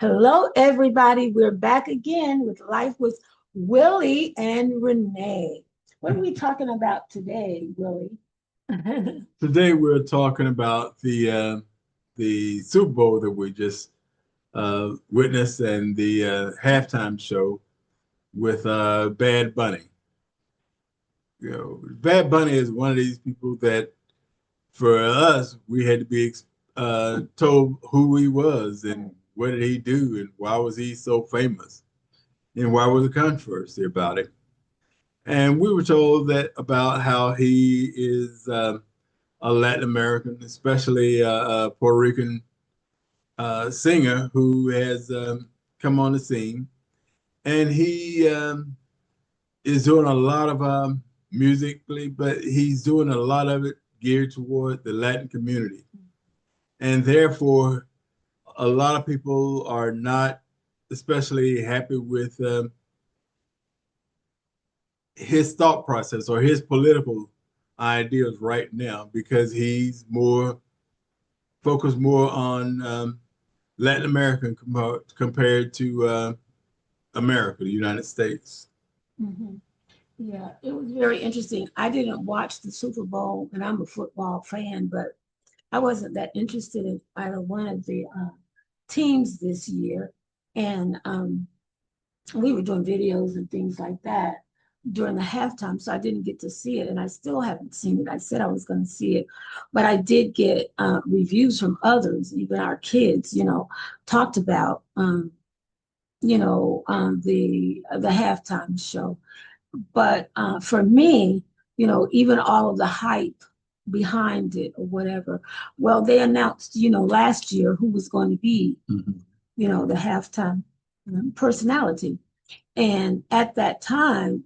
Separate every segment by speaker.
Speaker 1: Hello, everybody. We're back again with Life with Willie and Renee. What are we talking about today, Willie?
Speaker 2: Today we're talking about the Super Bowl that we just witnessed and the halftime show with Bad Bunny. Bad Bunny is one of these people that, for us, we had to be told who he was and what did he do and why was he so famous and why was the controversy about it. And we were told that about how he is a Latin American, especially a Puerto Rican singer who has come on the scene, and he is doing a lot of musically, but he's doing a lot of it geared toward the Latin community, and therefore, a lot of people are not especially happy with his thought process or his political ideas right now because he's more focused more on Latin American compared to America, the United States.
Speaker 1: hmm Yeah, it was very interesting. I didn't watch the Super Bowl, and I'm a football fan, but I wasn't that interested in either one of the teams this year. And we were doing videos and things like that during the halftime, so I didn't get to see it, and I still haven't seen it. I said I was going to see it, but I did get reviews from others, even our kids, talked about the halftime show. But for me, even all of the hype behind it or whatever, well, they announced, last year who was going to be,
Speaker 2: Mhm.
Speaker 1: the halftime personality. And at that time,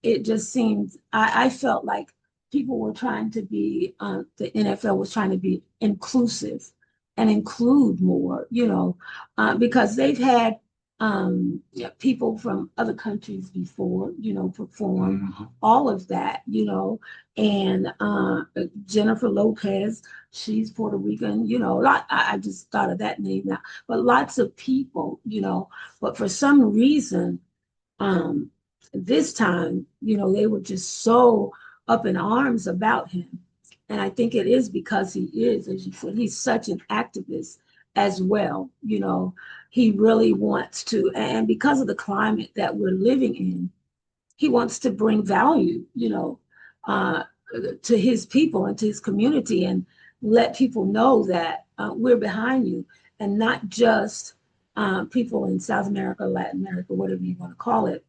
Speaker 1: it just seemed, I felt like people were trying to be, the NFL was trying to be inclusive and include more, because they've had yeah, people from other countries before, perform
Speaker 2: Mhm.
Speaker 1: all of that, and Jennifer Lopez, she's Puerto Rican, I just thought of that name now, but lots of people, but for some reason, um, this time, they were just so up in arms about him. And I think it is because he is, as you said, he's such an activist as well. He really wants to, and because of the climate that we're living in, he wants to bring value, uh, to his people and to his community and let people know that we're behind you and not just people in South America, Latin America, whatever you want to call it,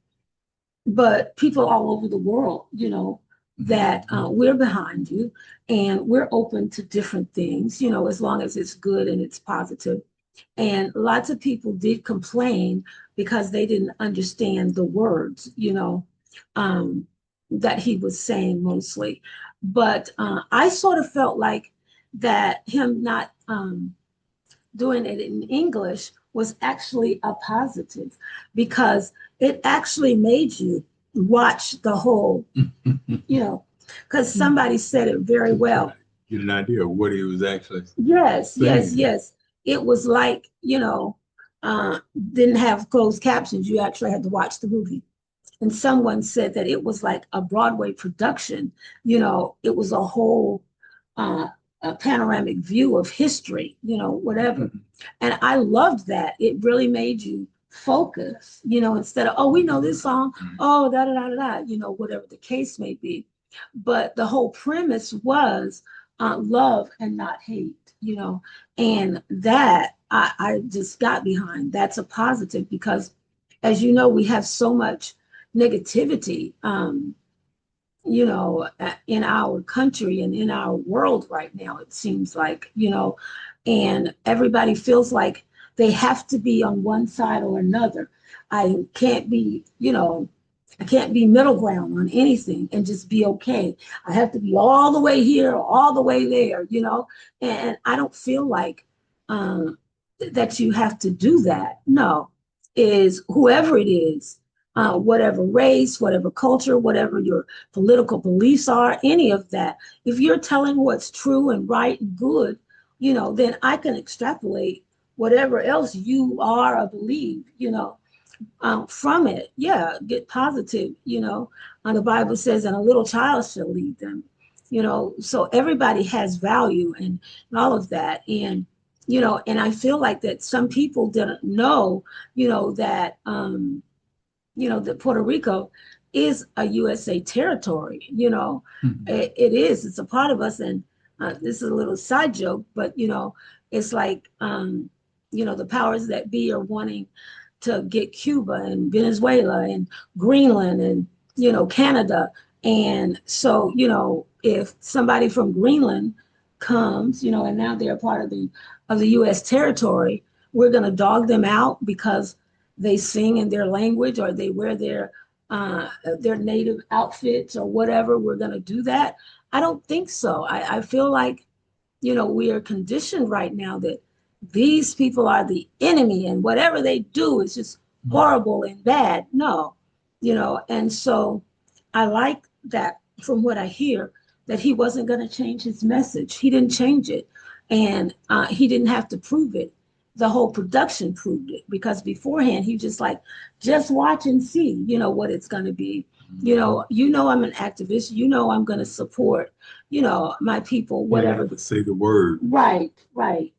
Speaker 1: but people all over the world, that we're behind you and we're open to different things, as long as it's good and it's positive. And lots of people did complain because they didn't understand the words, um, that he was saying mostly. But I sort of felt like that him not doing it in English was actually a positive because it actually made you watch the whole, you know, because somebody said it very
Speaker 2: To
Speaker 1: well.
Speaker 2: get an idea of what he was actually
Speaker 1: Yes, yes,
Speaker 2: saying.
Speaker 1: yes. It was like, didn't have closed captions. You actually had to watch the movie. And someone said that it was like a Broadway production. It was a whole uh, a panoramic view of history, whatever.
Speaker 2: Mhm.
Speaker 1: And I loved that. It really made you focus, instead of, oh, we know this song, oh, da da da da da, whatever the case may be. But the whole premise was love and not hate, and that I just got behind. That's a positive because, as you know, we have so much negativity, in our country and in our world right now, it seems like, and everybody feels like they have to be on one side or another. I can't be, I can't be middle ground on anything and just be okay. I have to be all the way here or all the way there, and I don't feel like that you have to do that. No, is whoever it is, whatever race, whatever culture, whatever your political beliefs are, any of that. If you're telling what's true and right and good, then I can extrapolate whatever else you are or believe, from it. Yeah, get positive, And the Bible says, and a little child shall lead them, So everybody has value and all of that. And I feel like that some people didn't know, that, that Puerto Rico is a USA territory, it is, it's a part of us. And this is a little side joke, but, it's like, the powers that be are wanting to get Cuba and Venezuela and Greenland and Canada. And so if somebody from Greenland comes, and now they're part of the U.S. territory, we're going to dog them out because they sing in their language or they wear their native outfits or whatever. We're going to do that. I don't think so. I feel like we are conditioned right now that these people are the enemy and whatever they do is just horrible and bad. No, and so I like that from what I hear that he wasn't going to change his message. He didn't change it, and he didn't have to prove it. The whole production proved it because beforehand he just like, just watch and see, what it's going to be. I'm an activist. I'm going to support, my people,
Speaker 2: You
Speaker 1: whatever.
Speaker 2: have to say the word.
Speaker 1: Right,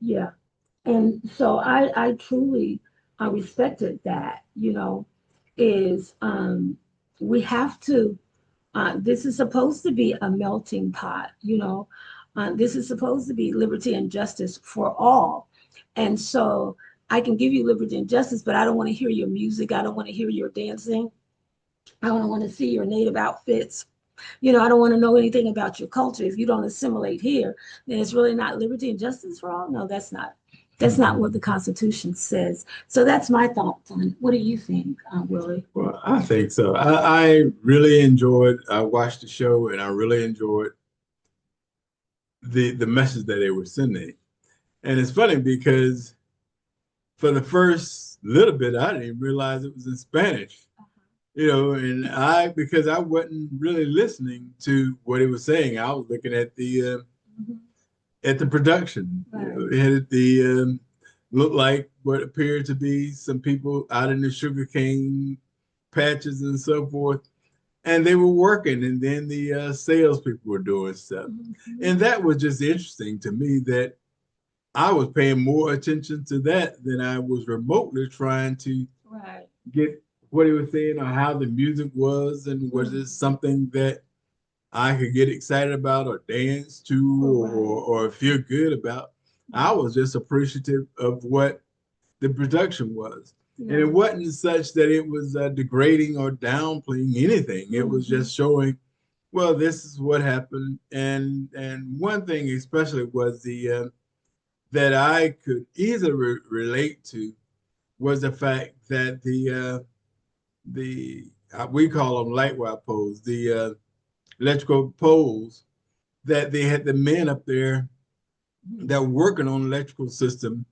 Speaker 1: yeah. And so I truly respected that, is we have to, this is supposed to be a melting pot, this is supposed to be liberty and justice for all. And so I can give you liberty and justice, but I don't want to hear your music. I don't want to hear your dancing. I don't want to see your native outfits. I don't want to know anything about your culture. If you don't assimilate here, then it's really not liberty and justice for all. No, that's not what the Constitution says. So that's my thoughts on it. What do you think, Willie?
Speaker 2: Well, I think so. I really enjoyed. I watched the show, and I really enjoyed the message that they were sending. And it's funny because for the first little bit, I didn't even realize it was in Spanish. And because I wasn't really listening to what he was saying, I was looking at the production.
Speaker 1: Right.
Speaker 2: It had looked like what appeared to be some people out in the sugarcane patches and so forth, and they were working, and then the salespeople were doing stuff, and that was just interesting to me that I was paying more attention to that than I was remotely trying to
Speaker 1: Right.
Speaker 2: get what he was saying or how the music was, and was it something that I could get excited about or dance to or feel good about. I was just appreciative of what the production was.
Speaker 1: Yeah.
Speaker 2: And it wasn't such that it was degrading or downplaying anything. It was just showing, well, this is what happened. And one thing especially was the that I could easily relate to was the fact that the we call them light wire poles, the electrical poles, that they had the men up there that were working on the electrical system.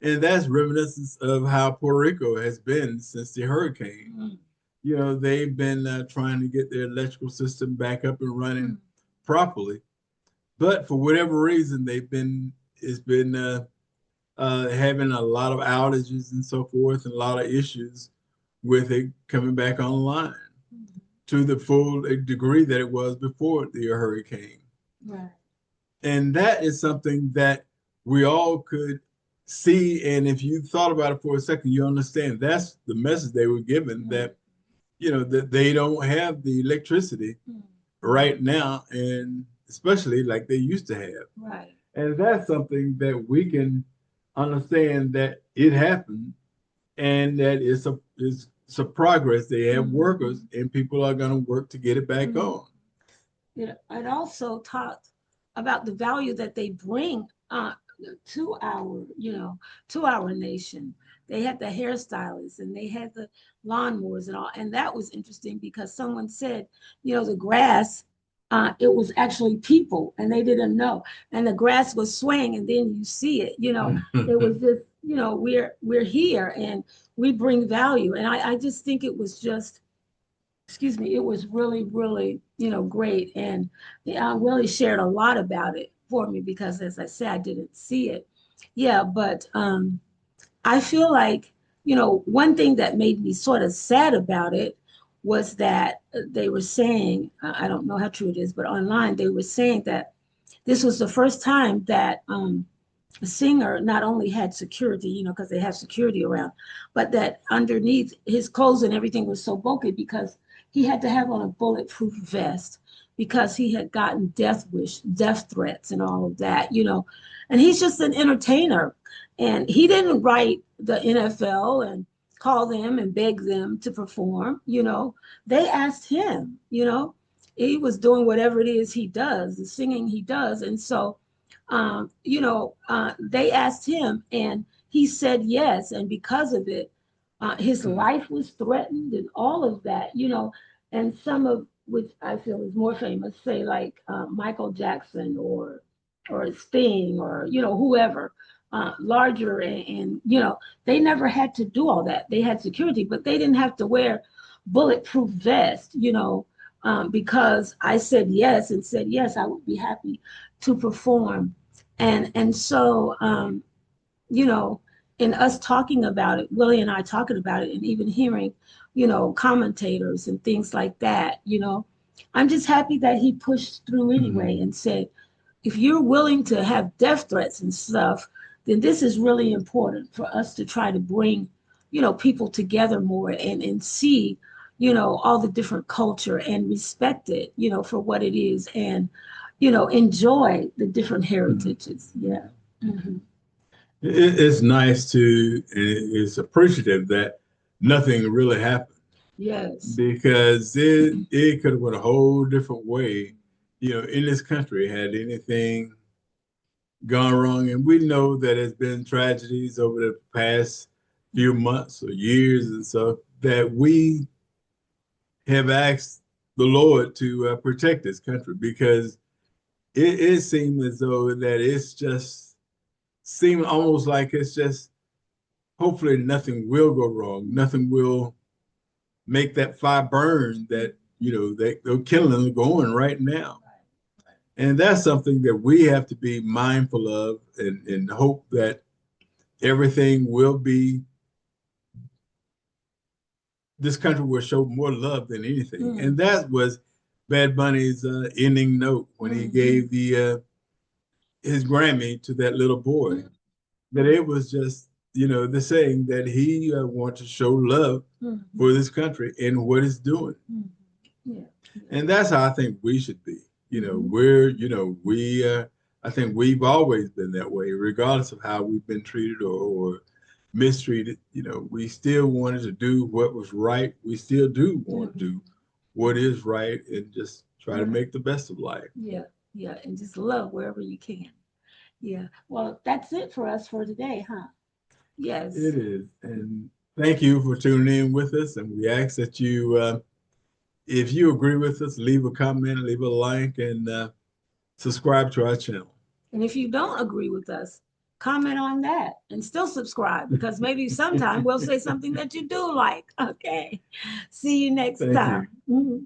Speaker 2: And that's reminiscence of how Puerto Rico has been since the hurricane. They've been trying to get their electrical system back up and running properly. But for whatever reason, it's been having a lot of outages and so forth, and a lot of issues with it coming back online to the full degree that it was before the hurricane.
Speaker 1: Right.
Speaker 2: And that is something that we all could see. And if you thought about it for a second, you understand that's the message they were given, that, that they don't have the electricity right now, and especially like they used to have.
Speaker 1: Right.
Speaker 2: And that's something that we can understand, that it happened, and that it's a progress. They have workers, and people are going to work to get it back on.
Speaker 1: It also talked about the value that they bring to our nation. They had the hairstylists and they had the lawnmowers and all, and that was interesting because someone said, the grass, it was actually people, and they didn't know, and the grass was swaying, and then you see it. It was just, we're here and we bring value, and I just think it was just, excuse me, it was really, really, great. And Willie shared a lot about it for me because, as I said, I didn't see it. Yeah, but I feel like, one thing that made me sort of sad about it was that they were saying, I don't know how true it is, but online they were saying that this was the first time that the singer not only had security, because they have security around, but that underneath his clothes and everything was so bulky because he had to have on a bulletproof vest because he had gotten death threats and all of that. And he's just an entertainer. And he didn't write the NFL and call them and beg them to perform. They asked him. He was doing whatever it is he does, the singing he does. And so they asked him and he said yes. And because of it, his life was threatened and all of that. And some of which I feel is more famous, say like Michael Jackson or Sting or whoever, larger and they never had to do all that. They had security, but they didn't have to wear bulletproof vest. Because I said yes and said yes, I would be happy to perform. And so you know, in us talking about it, Willie and I talking about it, and even hearing, commentators and things like that. I'm just happy that he pushed through anyway and said, if you're willing to have death threats and stuff, then this is really important for us to try to bring, people together more and see, all the different culture and respect it, for what it is and, enjoy the different heritages. Yeah. Mhm.
Speaker 2: It's nice to, it's appreciative that nothing really happened
Speaker 1: Yes.
Speaker 2: because it could have went a whole different way, in this country had anything gone wrong. And we know that there's been tragedies over the past few months or years and stuff that we have asked the Lord to protect this country because it seemed as though that it's just seemed almost like it's just hopefully nothing will go wrong. Nothing will make that fire burn that, they're killing going right now. And that's something that we have to be mindful of and hope that everything will be, this country will show more love than anything. And that was Bad Bunny's ending note when he gave the his Grammy to that little boy. That it was just, the saying that he wants to show love for this country and what it's doing.
Speaker 1: Yeah.
Speaker 2: And that's how I think we should be. I think we've always been that way, regardless of how we've been treated or mistreated. We still wanted to do what was right. We still do want to do what is right and just try to make the best of life.
Speaker 1: Yeah. Yeah. And just love wherever you can. Yeah. Well, that's it for us for today, huh? Yes.
Speaker 2: It is. And thank you for tuning in with us. And we ask that you, if you agree with us, leave a comment, leave a like, and subscribe to our channel.
Speaker 1: And if you don't agree with us, comment on that and still subscribe because maybe sometime we'll say something that you do like. Okay. See you next
Speaker 2: Thank
Speaker 1: time.
Speaker 2: you.
Speaker 1: Mhm.